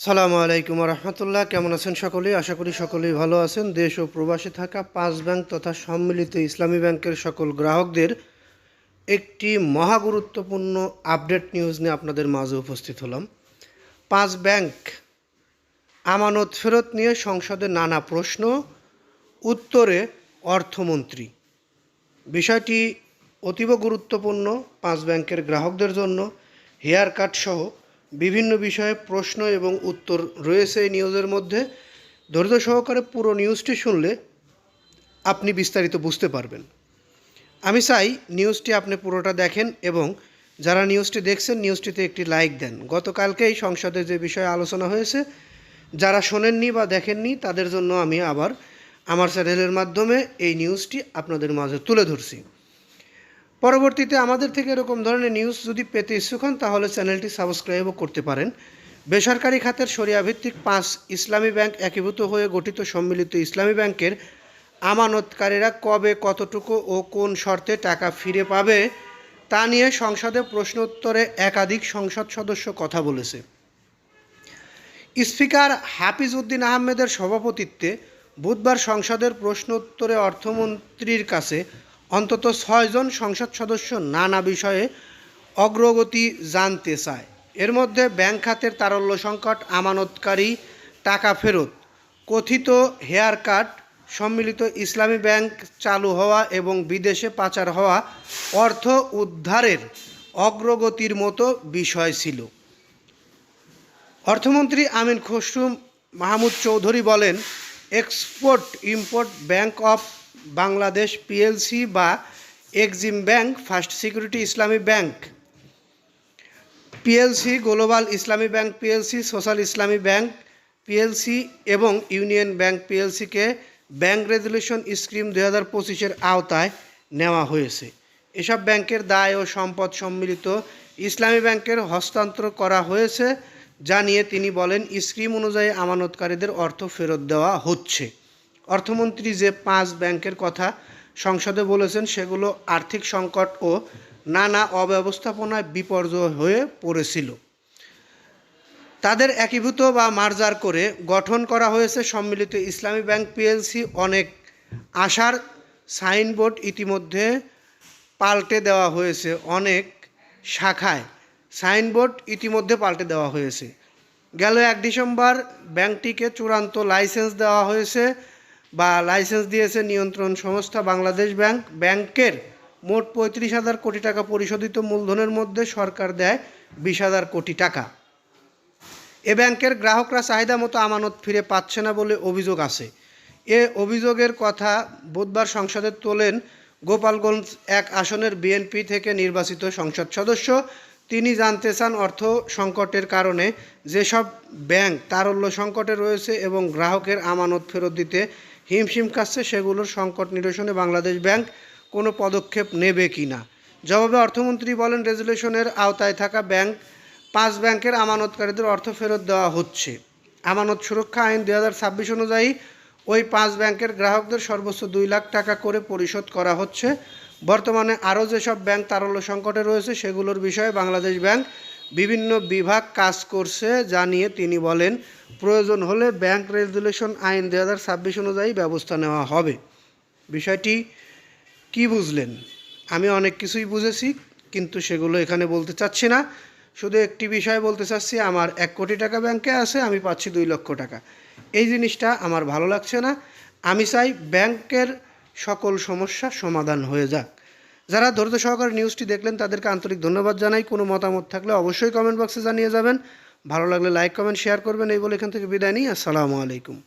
সালামু আলাইকুম রহমতুল্লাহ। কেমন আছেন সকলেই? আশা করি সকলেই ভালো আছেন। দেশ ও প্রবাসে থাকা 5 ব্যাংক তথা সম্মিলিত ইসলামী ব্যাংকের সকল গ্রাহকদের একটি মহা গুরুত্বপূর্ণ আপডেট নিউজ নিয়ে আপনাদের মাঝে উপস্থিত হলাম। 5 ব্যাংক আমানত ফেরত নিয়ে সংসদে নানা প্রশ্ন, উত্তরে অর্থমন্ত্রী। বিষয়টি অতীব গুরুত্বপূর্ণ 5 ব্যাংকের গ্রাহকদের জন্য। হেয়ার কাট সহ বিভিন্ন বিষয়ে প্রশ্ন এবং উত্তর রয়েছে এই নিউজের মধ্যে। ধৈর্য সহকারে পুরো নিউজটি শুনলে আপনি বিস্তারিত বুঝতে পারবেন। আমি চাই নিউজটি আপনি পুরোটা দেখেন এবং যারা নিউজটি দেখছেন নিউজটিতে একটি লাইক দেন। গতকালকেই সংসদে যে বিষয়ে আলোচনা হয়েছে, যারা শোনেননি বা দেখেননি তাদের জন্য আমি আবার আমার চ্যানেলের মাধ্যমে এই নিউজটি আপনাদের মাঝে তুলে ধরছি। পরবর্তীতে আমাদের থেকে এরকম ধরনের নিউজ যদি পেতে ইচ্ছুক হন তাহলে চ্যানেলটি সাবস্ক্রাইবও করতে পারেন। বেসরকারি খাতের শরিয়াভিত্তিক 5 ইসলামী ব্যাংক একীভূত হয়ে গঠিত সম্মিলিত ইসলামী ব্যাংকের আমানতকারীরা কবে, কতটুকু ও কোন শর্তে টাকা ফিরে পাবে তা নিয়ে সংসদে প্রশ্নোত্তরে একাধিক সংসদ সদস্য কথা বলেছে। স্পিকার হাফিজ উদ্দিন আহমেদের সভাপতিত্বে বুধবার সংসদের প্রশ্নোত্তরে অর্থমন্ত্রীর কাছে অন্তত 6 জন সংসদ সদস্য নানা বিষয়ে অগ্রগতি জানতে চায়। এর মধ্যে ব্যাংক খাতের তারল্য সংকট, আমানতকারী টাকা ফেরত, কথিত হেয়ার কাট, সম্মিলিত ইসলামী ব্যাংক চালু হওয়া এবং বিদেশে পাচার হওয়া অর্থ উদ্ধারের অগ্রগতির মতো বিষয় ছিল। অর্থমন্ত্রী আমিন খসরু মাহমুদ চৌধুরী বলেন, export import bank of Bangladesh PLC বা Exim bank, first security Islami bank PLC, global Islami bank PLC, social Islami bank PLC এবং ইউনিয়ন ব্যাংক পিএলসিকে ব্যাংক রেজুলেশন স্কিম 2025-এর আওতায় নেওয়া হয়েছে। এসব ব্যাংকের দায় ও সম্পদ সম্মিলিত ইসলামী ব্যাংকের হস্তান্তর করা হয়েছে জানিয়ে তিনি বলেন, স্কিম অনুযায়ী আমানতকারীদের অর্থ ফেরত দেওয়া হচ্ছে। অর্থমন্ত্রী যে 5 ব্যাংকের কথা সংসদে বলেছেন সেগুলো আর্থিক সংকট ও নানা অব্যবস্থাপনায় বিপর্যয় হয়ে পড়েছিল। তাদের একীভূত বা মার্জার করে গঠন করা হয়েছে সম্মিলিত ইসলামী ব্যাংক পিএলসি। অনেক আশার সাইনবোর্ড ইতিমধ্যে পাল্টে দেওয়া হয়েছে। অনেক শাখায় সাইনবোর্ড ইতিমধ্যে পাল্টে দেওয়া হয়েছে। গেল 1 ডিসেম্বর ব্যাংকটিকে চূড়ান্ত লাইসেন্স দেওয়া হয়েছে বা লাইসেন্স দিয়েছে নিয়ন্ত্রণ সংস্থা বাংলাদেশ ব্যাংক। ব্যাংকের মোট 35,000 কোটি টাকা পরিশোধিত মূলধনের মধ্যে সরকার দেয় 20,000 কোটি টাকা। এ ব্যাংকের গ্রাহকরা চাহিদা মতো আমানত ফিরে পাচ্ছে না বলে অভিযোগ আছে। এ অভিযোগের কথা বুধবার সংসদে তোলেন গোপালগঞ্জ 1 আসনের বিএনপি থেকে নির্বাচিত সংসদ সদস্য। তিনি জানতে চান, অর্থ সংকটের কারণে যেসব ব্যাংক তারল্য সংকটে রয়েছে এবং গ্রাহকের আমানত ফেরত দিতে হিমশিম খাচ্ছে সেগুলোর সংকট নিরসনে বাংলাদেশ ব্যাংক কোনো পদক্ষেপ নেবে কি না। জবাবে অর্থমন্ত্রী বলেন, রেজুলেশনের আওতায় থাকা ব্যাংক 5 ব্যাংকের আমানতকারীদের অর্থ ফেরত দেওয়া হচ্ছে। আমানত সুরক্ষা আইন 2026 অনুযায়ী ওই 5 ব্যাংকের গ্রাহকদের সর্বোচ্চ 2 লাখ টাকা করে পরিশোধ করা হচ্ছে। বর্তমানে আরও যেসব ব্যাংক তারল্য সংকটে রয়েছে সেগুলোর বিষয়ে বাংলাদেশ ব্যাংক বিভিন্ন বিভাগ কাজ করছে জানিয়ে তিনি বলেন, প্রয়োজন হলে ব্যাংক রেজুলেশন আইন 2026 অনুযায়ী ব্যবস্থা নেওয়া হবে। বিষয়টি কি বুঝলেন? আমি অনেক কিছুই বুঝেছি, কিন্তু সেগুলো এখানে বলতে চাচ্ছি না। শুধু একটি বিষয় বলতে চাচ্ছি, আমার 1 কোটি টাকা ব্যাংকে আছে, আমি পাচ্ছি 2 লক্ষ টাকা। এই জিনিসটা আমার ভালো লাগছে না। আমি চাই ব্যাংকের সকল সমস্যা সমাধান হয়ে যাক। যারা ধৈর্য সহকারে নিউজটি দেখলেন তাদেরকে আন্তরিক ধন্যবাদ জানাই। কোনো মতামত থাকলে অবশ্যই কমেন্ট বক্সে জানিয়ে যাবেন। ভালো লাগলে লাইক, কমেন্ট, শেয়ার করবেন। এই বলে এখান থেকে বিদায় নিই। আসসালামু আলাইকুম।